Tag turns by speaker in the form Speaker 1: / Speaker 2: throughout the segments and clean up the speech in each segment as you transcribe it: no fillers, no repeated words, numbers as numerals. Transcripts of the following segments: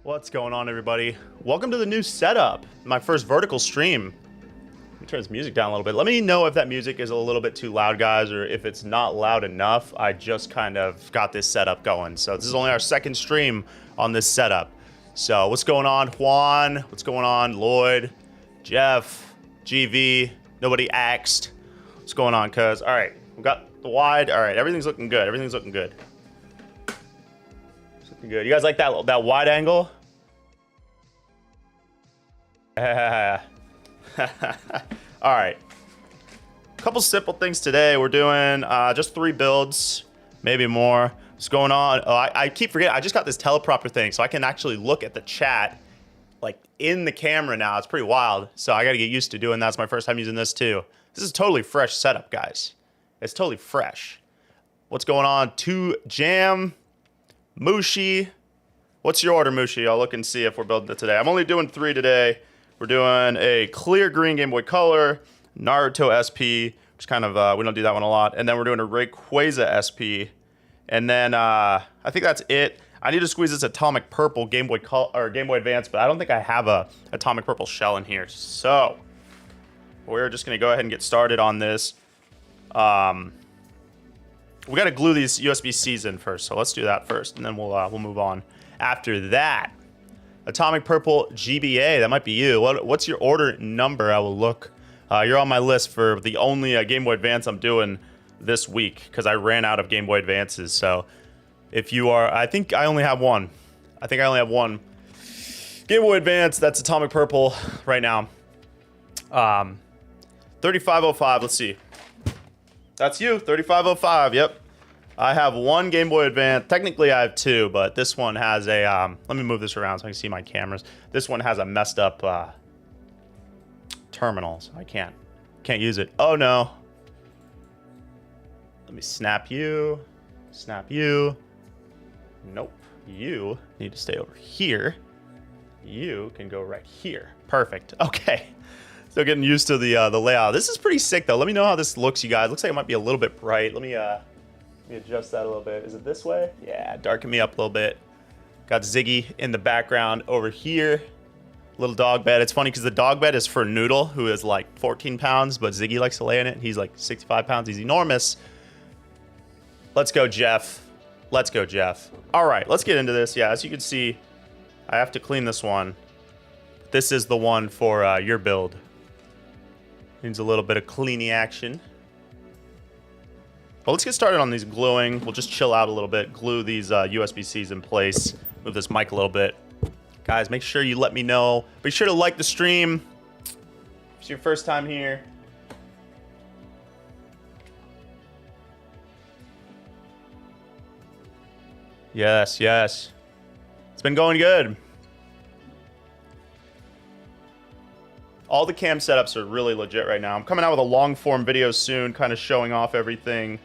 Speaker 1: What's going on, everybody? Welcome to the new setup, my first vertical stream. Let me turn this music down a little bit. Let me know if that music is a little bit too loud, guys, or if it's not loud enough. I just kind of got this setup going. So this is only our second stream on this setup. So what's going on, Juan? What's going on, Lloyd, Jeff, GV? Nobody asked. What's going on, cuz? All right, we got the wide. All right, everything's looking good. Everything's looking good. It's looking good. You guys like that wide angle? All right, a couple simple things today. We're doing just 3 builds, maybe more. What's going on? Oh, I keep forgetting. I just got this teleprompter thing, so I can actually look at the chat like in the camera now. It's pretty wild. So I got to get used to doing that. It's my first time using this too. This is totally fresh setup, guys. It's totally fresh. What's going on? 2 Jam, Mushi. What's your order, Mushi? I'll look and see if we're building it today. I'm only doing 3 today. We're doing a clear green Game Boy Color, Naruto SP, which kind of, we don't do that one a lot. And then we're doing a Rayquaza SP. And then I think that's it. I need to squeeze this Atomic Purple Game Boy Color, or Game Boy Advance, but I don't think I have a Atomic Purple shell in here. So we're just going to go ahead and get started on this. We got to glue these USB-Cs in first, so let's do that first, and then we'll move on. After that, Atomic Purple GBA, that might be you. What's your order number? I will look. You're on my list for the only Game Boy Advance I'm doing this week because I ran out of Game Boy Advances. So if you are, I think I only have one. I think I only have one Game Boy Advance. That's Atomic Purple right now. 3505, let's see. That's you, 3505, yep. I have 1 Game Boy Advance. Technically, I have 2, but this one has a, let me move this around so I can see my cameras. This one has a messed up terminal, so I can't use it. Oh, no. Let me snap you. Snap you. Nope. You need to stay over here. You can go right here. Perfect. Okay. Still getting used to the layout. This is pretty sick, though. Let me know how this looks, you guys. Looks like it might be a little bit bright. Let me adjust that a little bit. Is it this way? Yeah, darken me up a little bit. Got Ziggy in the background over here. Little dog bed. It's funny because the dog bed is for Noodle, who is like 14 pounds, but Ziggy likes to lay in it. He's like 65 pounds. He's enormous. Let's go, Jeff. Let's go, Jeff. All right, let's get into this. Yeah, as you can see, I have to clean this one. This is the one for your build. Needs a little bit of cleaning action. Well, let's get started on these gluing. We'll just chill out a little bit, glue these USB-Cs in place, move this mic a little bit. Guys, make sure you let me know. Be sure to like the stream if it's your first time here. Yes, yes. It's been going good. All the cam setups are really legit right now. I'm coming out with a long form video soon, kind of showing off everything.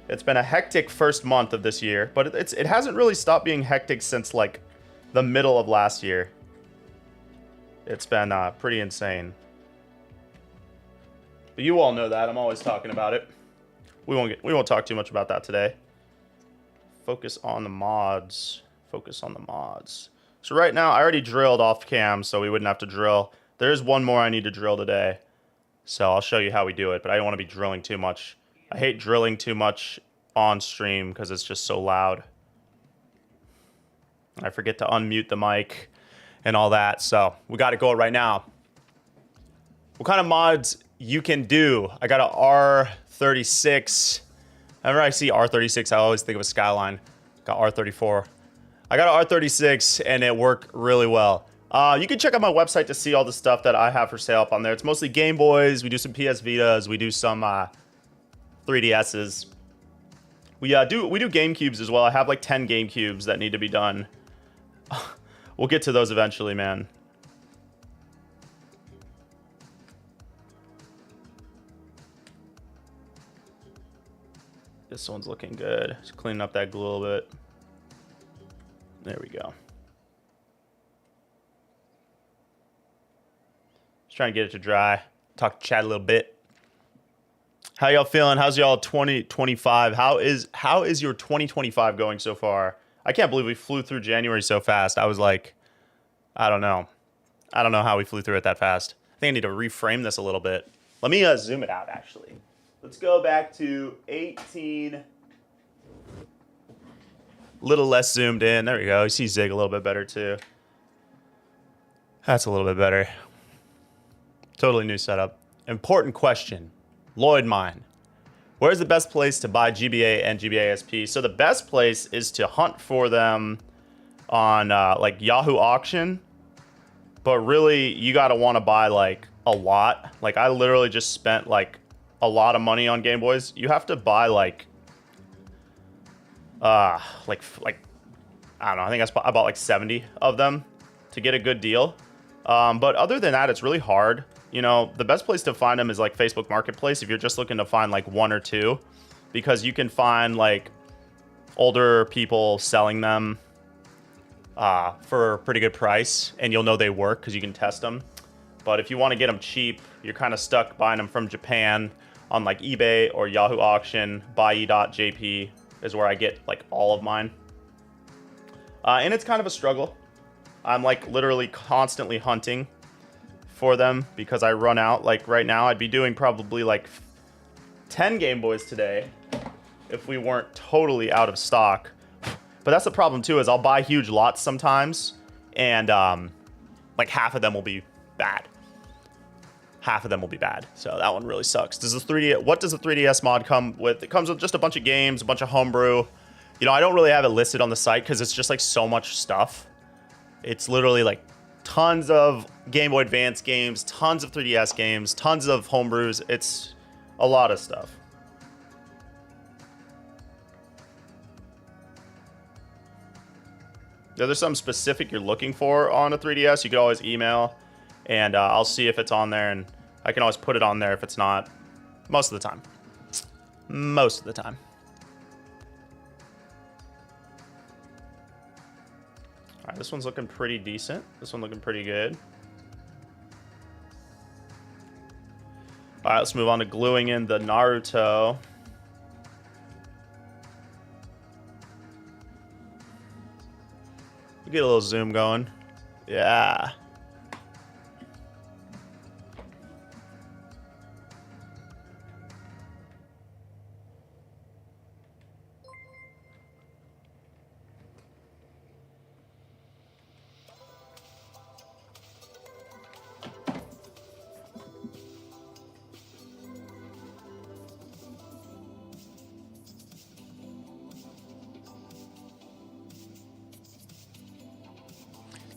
Speaker 1: It's been a hectic first month of this year, but it hasn't really stopped being hectic since like the middle of last year. It's been pretty insane. But you all know that. I'm always talking about it. We won't talk too much about that today. Focus on the mods. Focus on the mods. So right now, I already drilled off cam, so we wouldn't have to drill. There's one more I need to drill today. So I'll show you how we do it, but I don't want to be drilling too much. I hate drilling too much on stream because it's just so loud. I forget to unmute the mic and all that, so we got to go right now. What kind of mods you can do? I got a R36. Whenever I see R36, I always think of a Skyline. Got R34. I got an R36 and it worked really well. You can check out my website to see all the stuff that I have for sale up on there. It's mostly Game Boys. We do some PS Vitas. We do some 3DSs. We do GameCubes as well. I have like 10 GameCubes that need to be done. We'll get to those eventually, man. This one's looking good. Just cleaning up that glue a little bit. There we go. Just trying to get it to dry. Talk to chat a little bit. How y'all feeling? How's y'all 2025? How is your 2025 going so far? I can't believe we flew through January so fast. I was like, I don't know. I don't know how we flew through it that fast. I think I need to reframe this a little bit. Let me zoom it out, actually. Let's go back to 18. Little less zoomed in. There we go. You see Zig a little bit better, too. That's a little bit better. Totally new setup. Important question. Lloyd Mine. Where's the best place to buy GBA and GBA SP? So the best place is to hunt for them on like Yahoo Auction. But really, you got to want to buy like a lot. Like I literally just spent like a lot of money on Game Boys. You have to buy like I don't know. I think I bought like 70 of them to get a good deal. But other than that, it's really hard. You know, the best place to find them is like Facebook Marketplace if you're just looking to find like one or two, because you can find like older people selling them for a pretty good price, and you'll know they work because you can test them. But if you want to get them cheap, you're kind of stuck buying them from Japan on like eBay or Yahoo Auction. Buy.jp is where I get like all of mine. And it's kind of a struggle. I'm like literally constantly hunting for them because I run out. Like right now, I'd be doing probably like 10 Game Boys today if we weren't totally out of stock. But that's the problem too, is I'll buy huge lots sometimes, and like half of them will be bad. Half of them will be bad. So that one really sucks. What does the 3DS mod come with? It comes with just a bunch of games, a bunch of homebrew. You know, I don't really have it listed on the site because it's just like so much stuff. It's literally like tons of Game Boy Advance games, tons of 3DS games, tons of homebrews. It's a lot of stuff. If there's something specific you're looking for on a 3DS, you can always email, and I'll see if it's on there, and I can always put it on there if it's not. Most of the time. Most of the time. All right, this one's looking pretty decent. This one looking pretty good. All right, let's move on to gluing in the Naruto. Get a little zoom going. Yeah.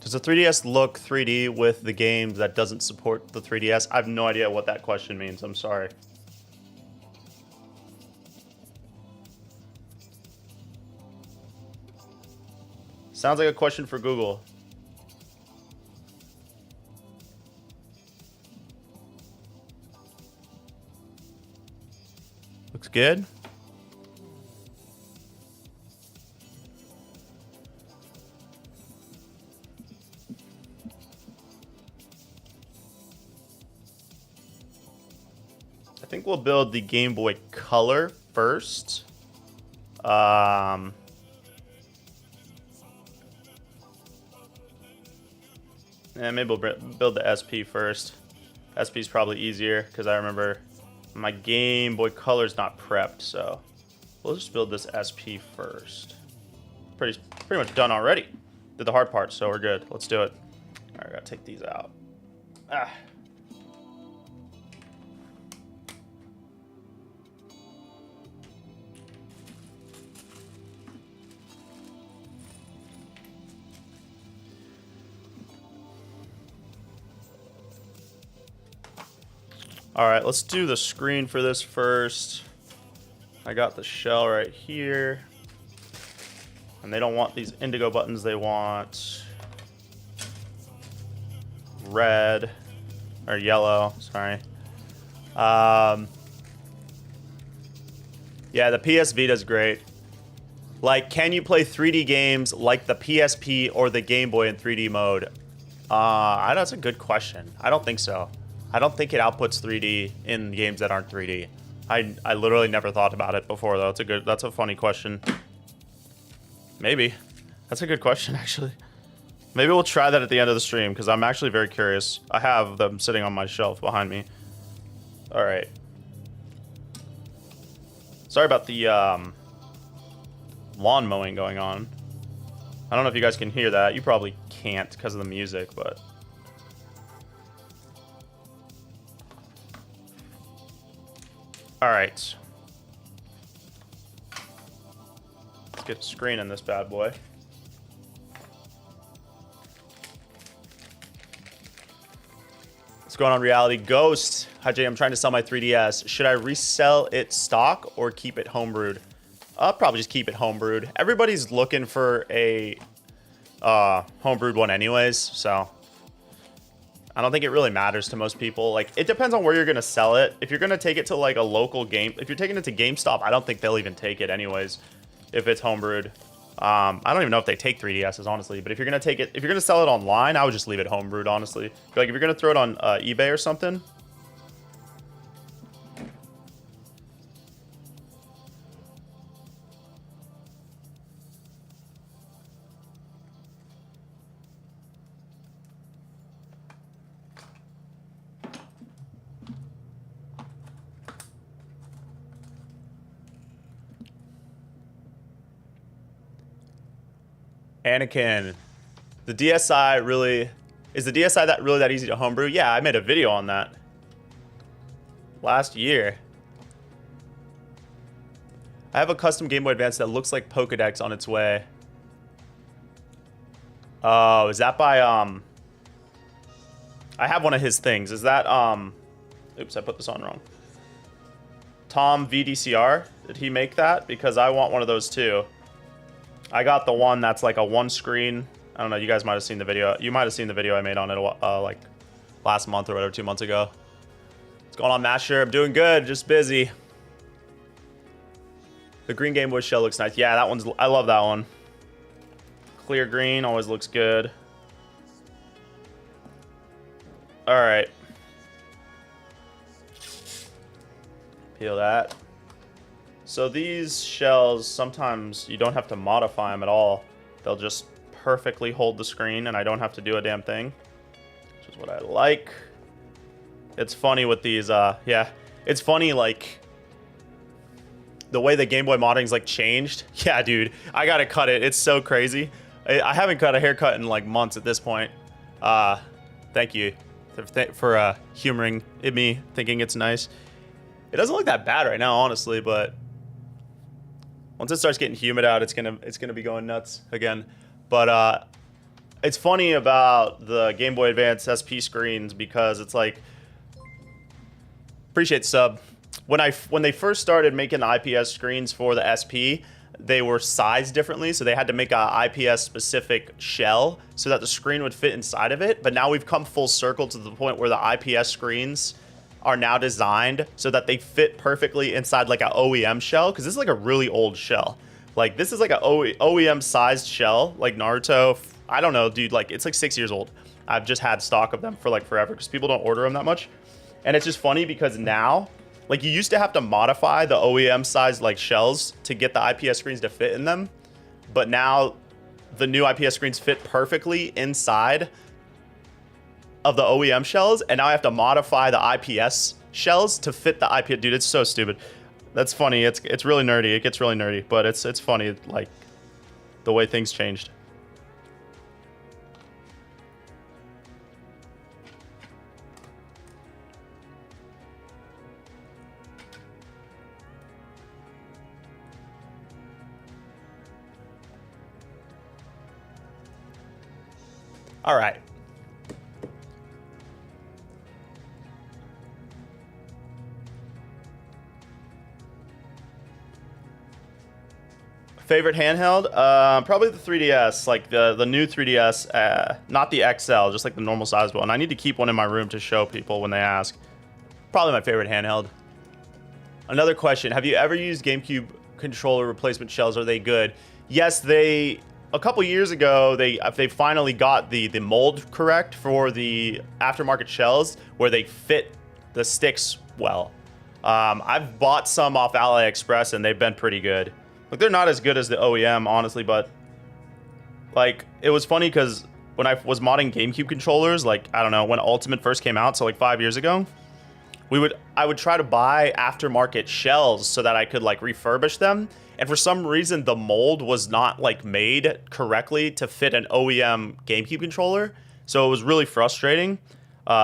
Speaker 1: Does the 3DS look 3D with the games that doesn't support the 3DS? I have no idea what that question means. I'm sorry. Sounds like a question for Google. Looks good. I think we'll build the Game Boy Color first. Yeah, maybe we'll build the SP first. SP is probably easier because I remember my Game Boy Color's not prepped, so we'll just build this SP first. Pretty much done already. Did the hard part, so we're good. Let's do it. All right, I gotta take these out. All right, let's do the screen for this first. I got the shell right here. And they don't want these indigo buttons, they want red, or yellow, sorry. Yeah, the PS Vita's great. Like, can you play 3D games like the PSP or the Game Boy in 3D mode? That's a good question. I don't think so. I don't think it outputs 3D in games that aren't 3D. I literally never thought about it before though. That's a funny question. Maybe. That's a good question, actually. Maybe we'll try that at the end of the stream, because I'm actually very curious. I have them sitting on my shelf behind me. All right. Sorry about the lawn mowing going on. I don't know if you guys can hear that. You probably can't because of the music, but... All right. Let's get a screen in this bad boy. What's going on, Reality Ghost? Hi, Jay. I'm trying to sell my 3DS. Should I resell it stock or keep it homebrewed? I'll probably just keep it homebrewed. Everybody's looking for a homebrewed one anyways, so I don't think it really matters to most people. Like, it depends on where you're gonna sell it. If you're gonna take it to like a local game, if you're taking it to GameStop, I don't think they'll even take it anyways if it's homebrewed. I don't even know if they take 3DSs, honestly, but if you're gonna take it, if you're gonna sell it online, I would just leave it homebrewed, honestly. Like, if you're gonna throw it on eBay or something. Anakin, the DSi really... Is the DSi that easy to homebrew? Yeah, I made a video on that last year. I have a custom Game Boy Advance that looks like Pokédex on its way. Oh, is that by... I have one of his things. Is that... Oops, I put this on wrong. Tom VDCR? Did he make that? Because I want one of those too. I got the one that's like a one screen. I don't know. You guys might have seen the video. You might have seen the video I made on it like last month or whatever, 2 months ago. What's going on, Masher? I'm doing good. Just busy. The green Game Boy shell looks nice. Yeah, that one's... I love that one. Clear green always looks good. All right. Peel that. So these shells, sometimes you don't have to modify them at all. They'll just perfectly hold the screen and I don't have to do a damn thing, which is what I like. It's funny with these, yeah. It's funny, like, the way the Game Boy modding's, like, changed. Yeah, dude, I gotta cut it. It's so crazy. I haven't cut a haircut in, like, months at this point. Thank you for humoring me, thinking it's nice. It doesn't look that bad right now, honestly, but... once it starts getting humid out, it's gonna be going nuts again. But it's funny about the Game Boy Advance SP screens because it's like, appreciate sub. When they first started making the IPS screens for the SP, they were sized differently, so they had to make a IPS specific shell so that the screen would fit inside of it. But now we've come full circle to the point where the IPS screens are now designed so that they fit perfectly inside like an OEM shell, because this is like a really old shell. Like, this is like an OEM sized shell, like Naruto. I don't know, dude, like, it's like 6 years old. I've just had stock of them for like forever because people don't order them that much. And it's just funny because now, like, you used to have to modify the OEM sized like shells to get the IPS screens to fit in them, but now the new IPS screens fit perfectly inside of the OEM shells, and now I have to modify the IPS shells to fit the IPS. Dude, it's so stupid. That's funny. It's really nerdy. It gets really nerdy, but it's funny, like, the way things changed. All right. Favorite handheld? Probably the 3DS, like the new 3DS, not the XL, just like the normal size one. I need to keep one in my room to show people when they ask. Probably my favorite handheld. Another question, have you ever used GameCube controller replacement shells? Are they good? Yes, a couple years ago, they finally got the mold correct for the aftermarket shells where they fit the sticks well. I've bought some off AliExpress and they've been pretty good. Like, they're not as good as the OEM, honestly, but Like, it was funny because when I was modding GameCube controllers, like, I don't know, when Ultimate first came out, so like 5 years ago, I would try to buy aftermarket shells so that I could like refurbish them. And for some reason, the mold was not like made correctly to fit an OEM GameCube controller. So it was really frustrating.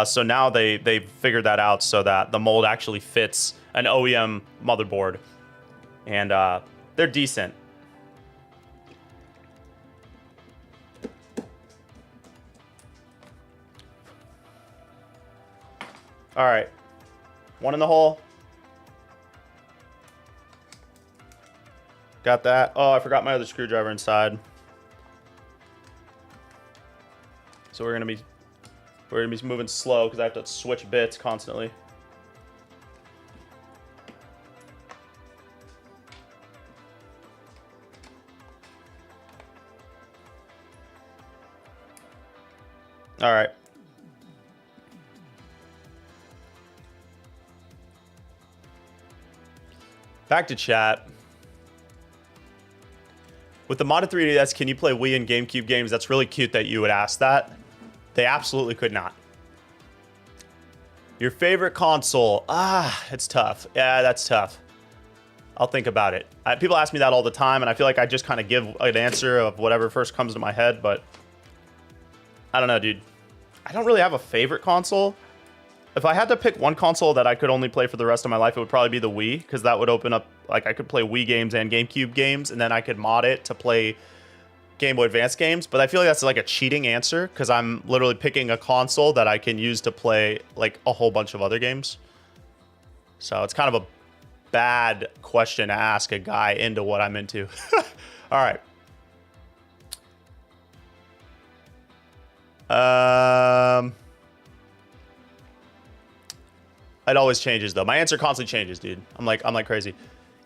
Speaker 1: So now they figured that out so that the mold actually fits an OEM motherboard. And they're decent. All right. One in the hole. Got that. Oh, I forgot my other screwdriver inside. So we're gonna be moving slow because I have to switch bits constantly. All right. Back to chat. With the modded 3DS, can you play Wii and GameCube games? That's really cute that you would ask that. They absolutely could not. Your favorite console? Ah, it's tough. Yeah, that's tough. I'll think about it. People ask me that all the time, and I feel like I just kind of give an answer of whatever first comes to my head, but I don't know, dude. I don't really have a favorite console. If I had to pick one console that I could only play for the rest of my life, it would probably be the Wii, because that would open up, like, I could play Wii games and GameCube games, and then I could mod it to play Game Boy Advance games. But I feel like that's like a cheating answer, because I'm literally picking a console that I can use to play, like, a whole bunch of other games. So it's kind of a bad question to ask a guy into what I'm into. All right. It always changes though. My answer constantly changes, dude. I'm like crazy.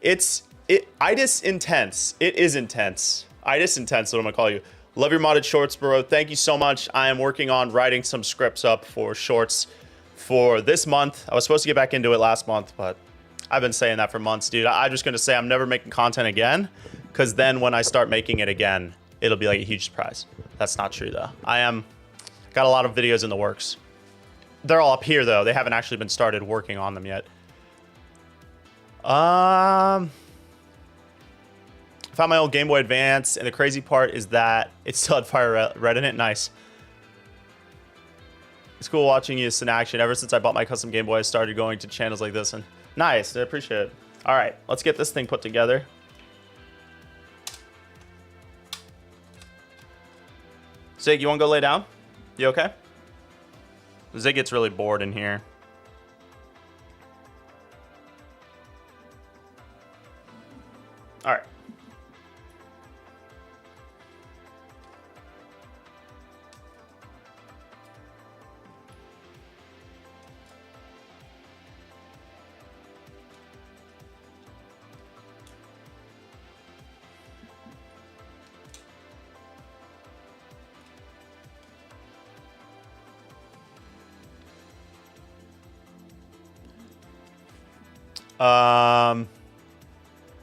Speaker 1: Itis intense. It is intense. Itis intense is what I'm gonna call you. Love your modded shorts, bro. Thank you so much. I am working on writing some scripts up for shorts for this month. I was supposed to get back into it last month, but I've been saying that for months, dude. I'm just gonna say I'm never making content again, because then when I start making it again, it'll be like a huge surprise. That's not true though. Got a lot of videos in the works. They're all up here, though. They haven't actually been started working on them yet. I found my old Game Boy Advance, and the crazy part is that it still had Fire Red in it. Nice. It's cool watching you in action. Ever since I bought my custom Game Boy, I started going to channels like this, and nice. I appreciate it. All right, let's get this thing put together. Zig, you want to go lay down? You okay? Zig gets really bored in here. All right.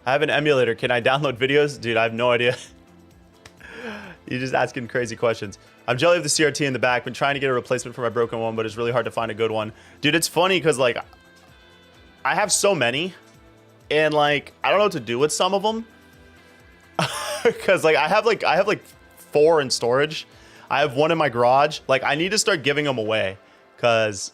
Speaker 1: I have an emulator. Can I download videos? Dude, I have no idea. You're just asking crazy questions. I'm jelly of the CRT in the back. Been trying to get a replacement for my broken one, but it's really hard to find a good one. Dude, it's funny because, like, I have so many, and, like, I don't know what to do with some of them. Because, like, I have 4 in storage. I have 1 in my garage. Like, I need to start giving them away, because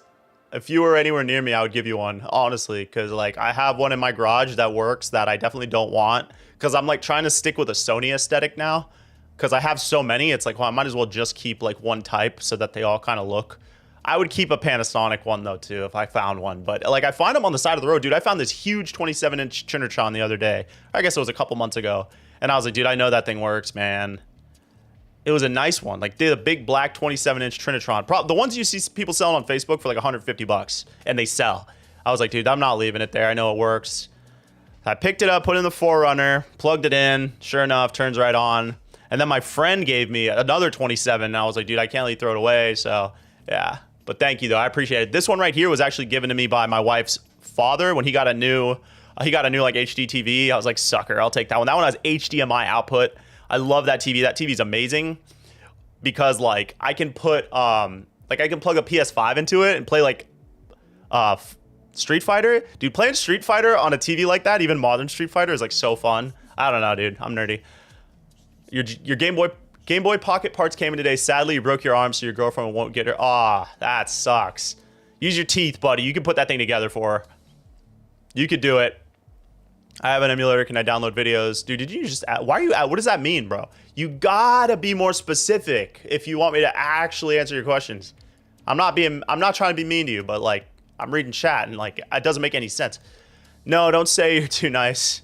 Speaker 1: if you were anywhere near me, I would give you one, honestly, because, like, I have 1 in my garage that works that I definitely don't want, because I'm, like, trying to stick with a Sony aesthetic now, because I have so many. It's like, well, I might as well just keep, like, one type so that they all kind of look. I would keep a Panasonic one, though, too, if I found one, but, like, I find them on the side of the road. Dude, I found this huge 27-inch Trinitron the other day. I guess it was a couple months ago, and I was like, dude, I know that thing works, man. It was a nice one. Like, they're the big black 27-inch Trinitron. The ones you see people selling on Facebook for like $150, and they sell. I was like, dude, I'm not leaving it there. I know it works. I picked it up, put it in the Forerunner, plugged it in. Sure enough, turns right on. And then my friend gave me another 27, and I was like, dude, I can't let you throw it away. So, yeah. But thank you, though. I appreciate it. This one right here was actually given to me by my wife's father when he got a new like HD TV. I was like, sucker, I'll take that one. That one has HDMI output. I love that TV. That TV's amazing because like I can put like I can plug a PS5 into it and play like Street Fighter. Dude, playing Street Fighter on a TV like that, even modern Street Fighter, is like so fun. I don't know, dude. I'm nerdy. Your Game Boy Pocket parts came in today. Sadly, you broke your arm, so your girlfriend won't get her. Ah, that sucks. Use your teeth, buddy. You can put that thing together for her. You could do it. I have an emulator. Can I download videos? Dude, did you just why are you what does that mean, bro? You gotta be more specific if you want me to actually answer your questions. I'm not trying to be mean to you, but like I'm reading chat and like it doesn't make any sense. No, don't say you're too nice.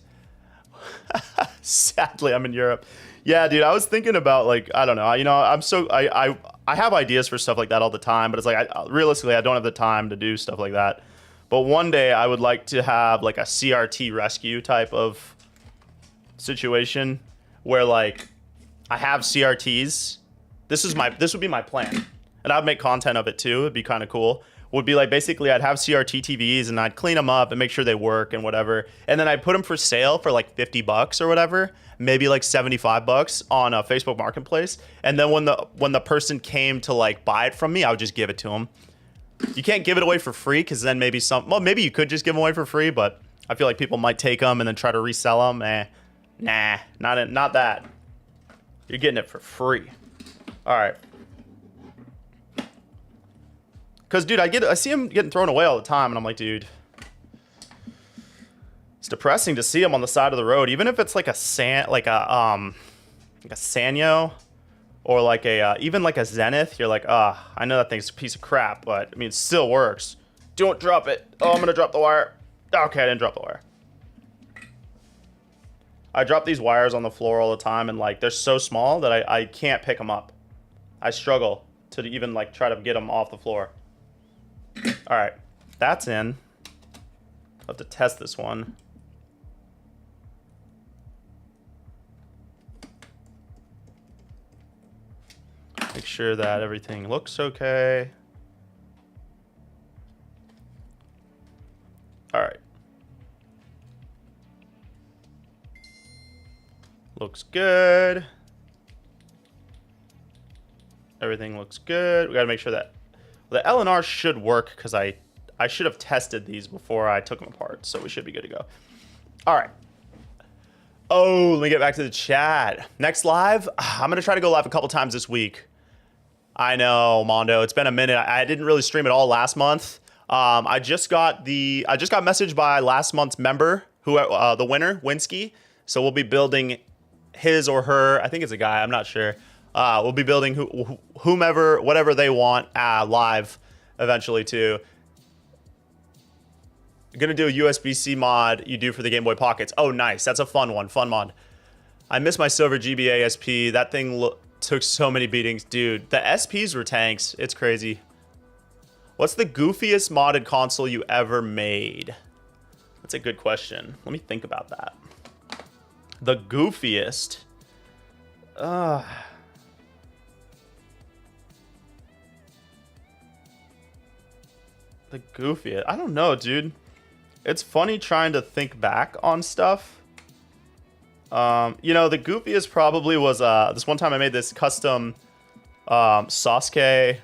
Speaker 1: Sadly, I'm in Europe. Yeah, dude, I was thinking about like, I don't know, I have ideas for stuff like that all the time, but it's like realistically I don't have the time to do stuff like that. But one day I would like to have like a CRT rescue type of situation where like I have CRTs. This would be my plan. And I'd make content of it too. It'd be kind of cool. Would be like basically I'd have CRT TVs and I'd clean them up and make sure they work and whatever. And then I'd put them for sale for like $50 or whatever, maybe like $75 on a Facebook Marketplace. And then when the person came to like buy it from me, I would just give it to them. You can't give it away for free because then maybe maybe you could just give them away for free, but I feel like people might take them and then try to resell them. Nah, not that. You're getting it for free. All right. Because, dude, I see them getting thrown away all the time, and I'm like, dude, it's depressing to see them on the side of the road, even if it's like a Sanyo or like even like a Zenith. You're like, I know that thing's a piece of crap, but I mean, it still works. Don't drop it. Oh, I'm gonna drop the wire. Okay, I didn't drop the wire. I drop these wires on the floor all the time, and like they're so small that I can't pick them up. I struggle to even like try to get them off the floor. All right, that's in. I'll have to test this one. Make sure that everything looks okay. All right. Looks good. Everything looks good. We gotta make sure that the LNR should work because I should have tested these before I took them apart, so we should be good to go. All right. Oh, let me get back to the chat. Next live, I'm gonna try to go live a couple times this week. I know, Mondo. It's been a minute. I didn't really stream at all last month. I just got messaged by last month's member, who the winner, Winsky. So we'll be building his or her. I think it's a guy. I'm not sure. We'll be building whomever, whatever they want live eventually too. Gonna do a USB-C mod you do for the Game Boy Pockets. Oh, nice. That's a fun one. Fun mod. I miss my silver GBA SP. That thing took so many beatings. Dude, the SPs were tanks. It's crazy. What's the goofiest modded console you ever made? That's a good question. Let me think about that. The goofiest. The goofiest. I don't know, dude. It's funny trying to think back on stuff. You know, the goofiest probably was this one time I made this custom Sasuke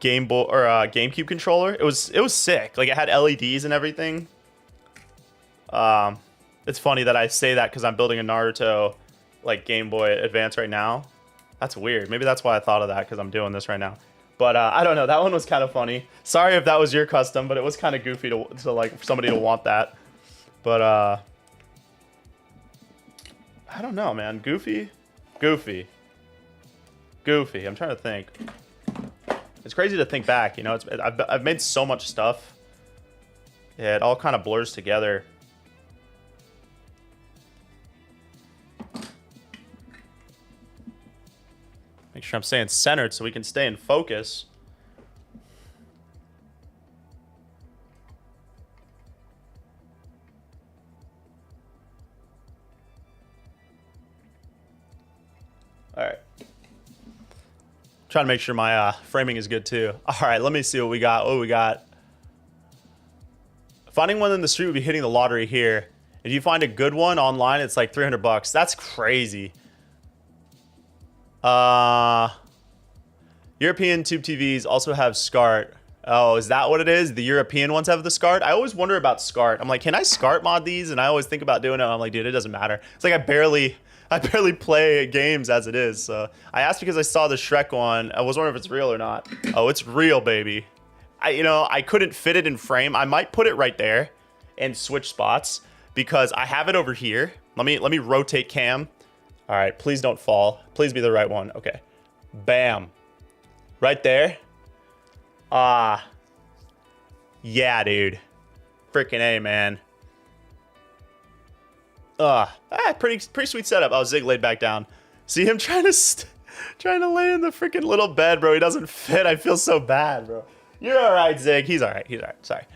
Speaker 1: Game Boy or GameCube controller. It was sick. Like it had LEDs and everything. It's funny that I say that because I'm building a Naruto like Game Boy Advance right now. That's weird. Maybe that's why I thought of that, because I'm doing this right now. But I don't know. That one was kind of funny. Sorry if that was your custom, but it was kind of goofy to like for somebody to want that. But I don't know, man. Goofy. I'm trying to think. It's crazy to think back. You know, I've made so much stuff. Yeah, it all kind of blurs together. Make sure I'm staying centered so we can stay in focus. All right. Trying to make sure my framing is good too. All right, let me see what we got. Finding one in the street would be hitting the lottery here. If you find a good one online, it's like 300 bucks. That's crazy. European tube TVs also have SCART. Oh, is that what it is? The European ones have the SCART? I always wonder about SCART. I'm like, can I SCART mod these? And I always think about doing it. I'm like, dude, it doesn't matter. It's like I barely play games as it is. So I asked because I saw the Shrek one. I was wondering if it's real or not. Oh, it's real, baby. I couldn't fit it in frame. I might put it right there and switch spots because I have it over here. Let me rotate cam. All right, please don't fall. Please be the right one. Okay. Bam. Right there. Yeah, dude. Freaking A, man. Pretty sweet setup. Oh, Zig laid back down. See him trying to lay in the freaking little bed, bro. He doesn't fit. I feel so bad, bro. You're all right, Zig. He's all right. He's all right. Sorry.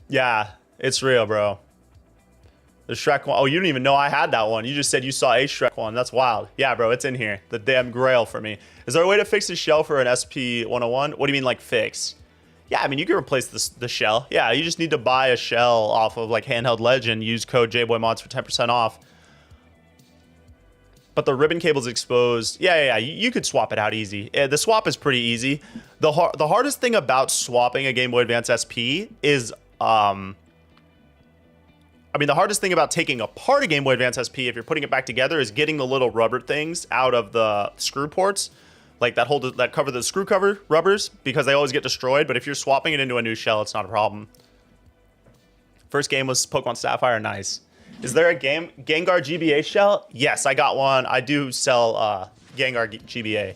Speaker 1: Yeah, it's real, bro. The Shrek one. Oh, you didn't even know I had that one. You just said you saw a Shrek one. That's wild. Yeah, bro, it's in here. The damn grail for me. Is there a way to fix the shell for an SP101? What do you mean, like, fix? Yeah, I mean, you can replace the shell. Yeah, you just need to buy a shell off of, like, Handheld Legend. Use code JBoyMods for 10% off. But the ribbon cable's exposed. Yeah. You could swap it out easy. The swap is pretty easy. The hardest thing about swapping a Game Boy Advance SP is... I mean, the hardest thing about taking apart a Game Boy Advance SP, if you're putting it back together, is getting the little rubber things out of the screw ports, like that cover the screw cover rubbers, because they always get destroyed. But if you're swapping it into a new shell, it's not a problem. First game was Pokemon Sapphire. Nice. Is there a Gengar GBA shell? Yes, I got one. I do sell Gengar GBA.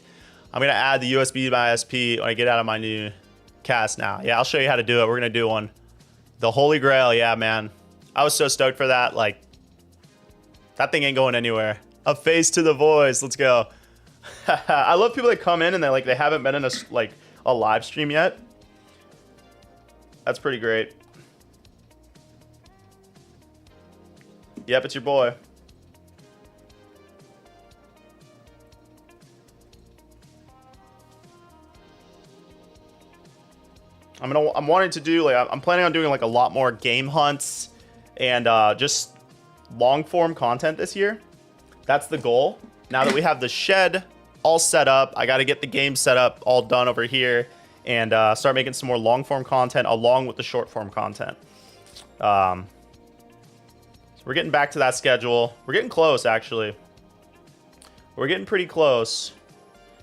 Speaker 1: I'm gonna add the USB to my SP when I get out of my new cast now. Yeah, I'll show you how to do it. We're gonna do one. The Holy Grail. Yeah, man. I was so stoked for that. Like, that thing ain't going anywhere. A face to the voice. Let's go. I love people that come in and they haven't been in a live stream yet. That's pretty great. Yep, it's your boy. I'm wanting to do I'm planning on doing a lot more game hunts and just long form content this year. That's the goal. Now that we have the shed all set up, I got to get the game set up all done over here and start making some more long form content along with the short form content. So we're getting back to that schedule. We're getting close, actually. We're getting pretty close.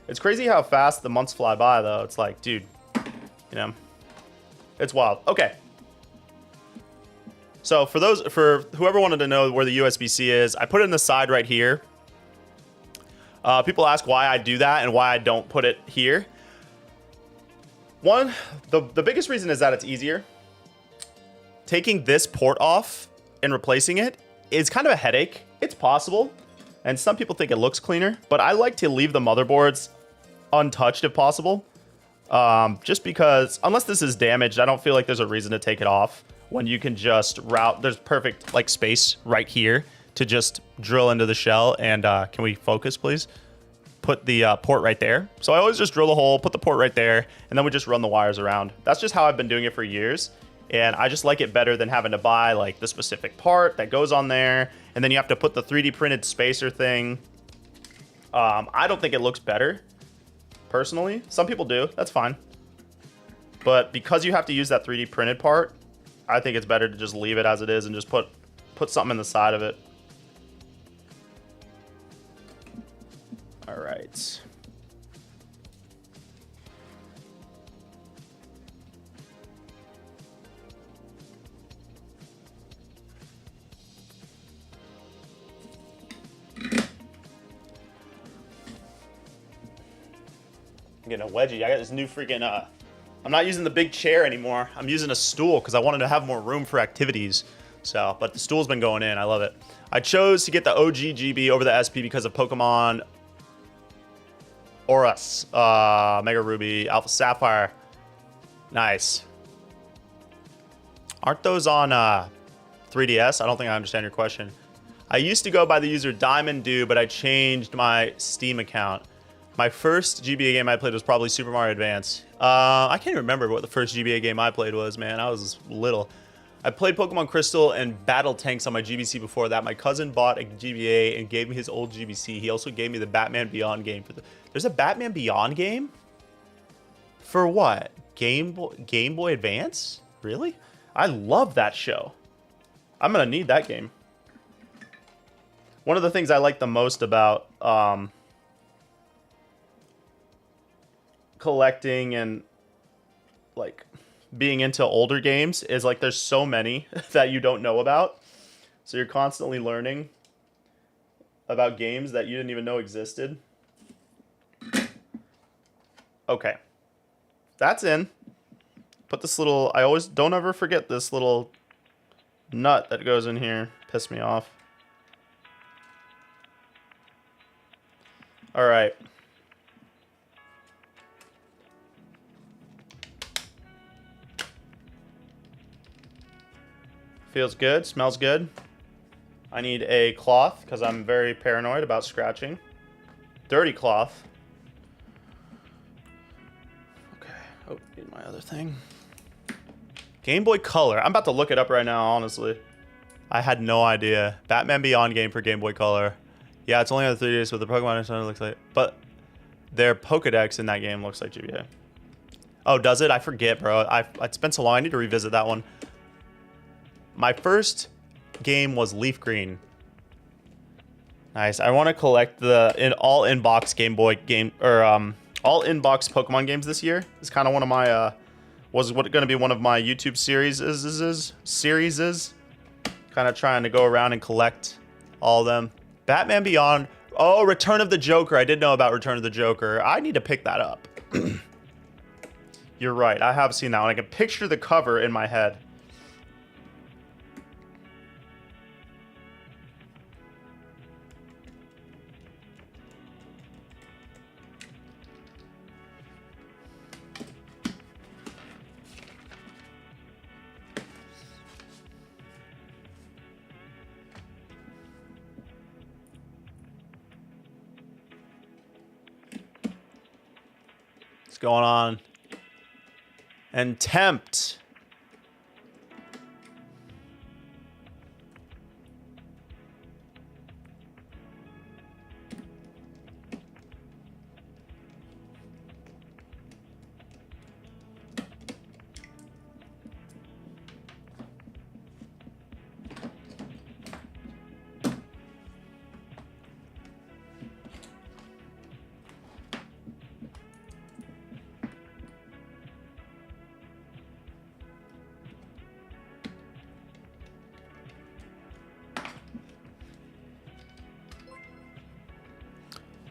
Speaker 1: It's crazy how fast the months fly by, though. It's like, dude, it's wild. Okay. So for whoever wanted to know where the USB-C is, I put it in the side right here. People ask why I do that and why I don't put it here. One, the biggest reason is that it's easier. Taking this port off and replacing it is kind of a headache. It's possible, and some people think it looks cleaner, but I like to leave the motherboards untouched if possible. Just because, unless this is damaged, I don't feel like there's a reason to take it off when you can just route. There's perfect space right here to just drill into the shell. And can we focus, please? Put the port right there. So I always just drill a hole, put the port right there, and then we just run the wires around. That's just how I've been doing it for years. And I just like it better than having to buy the specific part that goes on there. And then you have to put the 3D printed spacer thing. I don't think it looks better. Personally, some people do. That's fine. But because you have to use that 3D printed part, I think it's better to just leave it as it is and just put something in the side of it. All right. I'm getting a wedgie. I got this new freaking, I'm not using the big chair anymore. I'm using a stool because I wanted to have more room for activities. So, but the stool's been going in. I love it. I chose to get the OG GB over the SP because of Pokemon Oras, Mega Ruby, Alpha Sapphire. Nice. Aren't those on 3DS? I don't think I understand your question. I used to go by the user Diamond Do, but I changed my Steam account. My first GBA game I played was probably Super Mario Advance. I can't remember what the first GBA game I played was, man. I was little. I played Pokemon Crystal and Battle Tanks on my GBC before that. My cousin bought a GBA and gave me his old GBC. He also gave me the Batman Beyond game. There's a Batman Beyond game? For what? Game Boy Advance? Really? I love that show. I'm going to need that game. One of the things I like the most about collecting and like being into older games is like there's so many that you don't know about. So you're constantly learning about games that you didn't even know existed. Okay. That's in. Put this little, I always don't ever forget this little nut that goes in here. Piss me off. All right. Feels good, smells good. I need a cloth because I'm very paranoid about scratching. Dirty cloth. Okay, oh, need my other thing. Game Boy Color. I'm about to look it up right now, honestly. I had no idea. Batman Beyond game for Game Boy Color. Yeah, it's only on the 3DS with the Pokemon it looks like. But their Pokedex in that game looks like GBA. Oh, does it? I forget, bro. It's been so long. I need to revisit that one. My first game was Leaf Green. Nice. I want to collect the all inbox Game Boy game or all inbox Pokemon games this year. It's kind of one of my was going to be one of my YouTube series. Kind of trying to go around and collect all of them. Batman Beyond. Oh, Return of the Joker. I did know about Return of the Joker. I need to pick that up. You're right. I have seen that one. I can picture the cover in my head. Going on and tempt.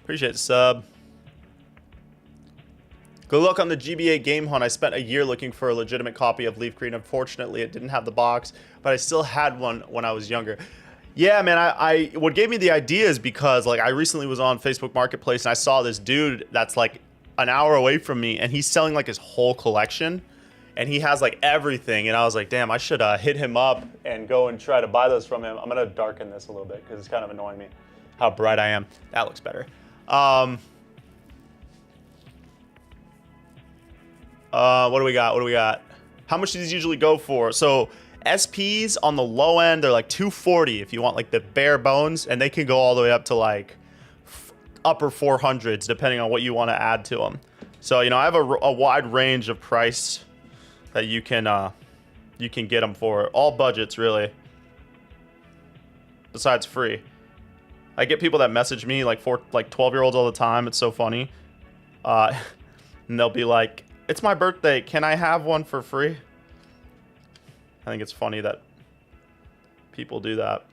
Speaker 1: Appreciate the sub. Good luck on the GBA game hunt. I spent a year looking for a legitimate copy of Leaf Green. Unfortunately, it didn't have the box, but I still had one when I was younger. Yeah, man, what gave me the idea is because like I recently was on Facebook Marketplace and I saw this dude that's like an hour away from me and he's selling like his whole collection and he has like everything. And I was like, damn, I should hit him up and go and try to buy those from him. I'm going to darken this a little bit because it's kind of annoying me how bright I am. That looks better. What do we got? What do we got? How much do these usually go for? So SPs on the low end, they're like $240 if you want like the bare bones, and they can go all the way up to like upper 400s depending on what you want to add to them. So, you know, I have a wide range of price that you can get them for. All budgets, really. Besides free. I get people that message me like 12-year-olds all the time. It's so funny. And they'll be like, "It's my birthday. Can I have one for free?" I think it's funny that people do that.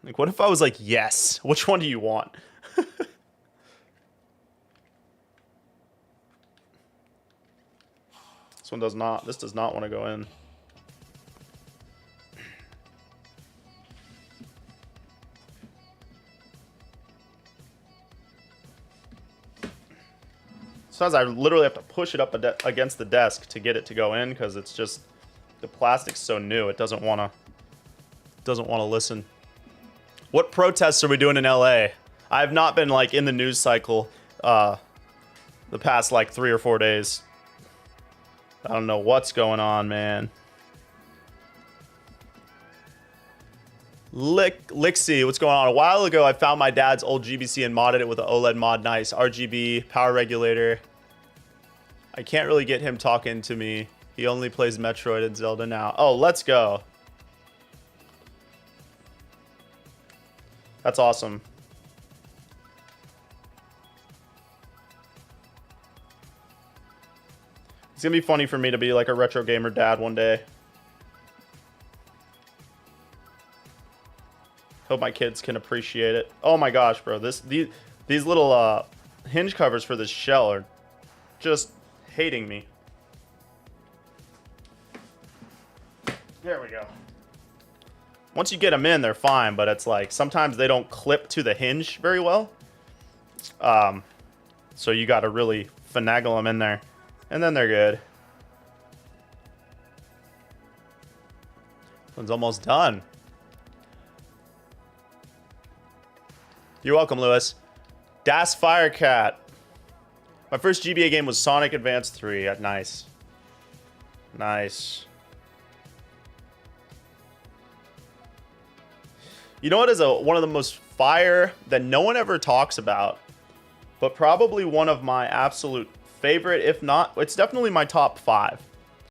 Speaker 1: Like, what if I was like, "Yes. Which one do you want?" This one does not. This does not want to go in. Sometimes I literally have to push it up against the desk to get it to go in because it's just the plastic's so new. It doesn't want to listen. What protests are we doing in LA? I have not been like in the news cycle the past like 3 or 4 days. I don't know what's going on, man. Lixie, what's going on? A while ago, I found my dad's old GBC and modded it with an OLED mod. Nice. RGB, power regulator. I can't really get him talking to me. He only plays Metroid and Zelda now. Oh, let's go. That's awesome. It's gonna be funny for me to be like a retro gamer dad one day. Hope my kids can appreciate it. Oh my gosh, bro. These little hinge covers for this shell are just hating me. There we go. Once you get them in, they're fine, but it's like sometimes they don't clip to the hinge very well. So you got to really finagle them in there, and then they're good. One's almost done. You're welcome, Lewis. Das Firecat. My first GBA game was Sonic Advance 3. Nice. Nice. You know what is one of the most fire that no one ever talks about, but probably one of my absolute favorite, if not, it's definitely my top 5.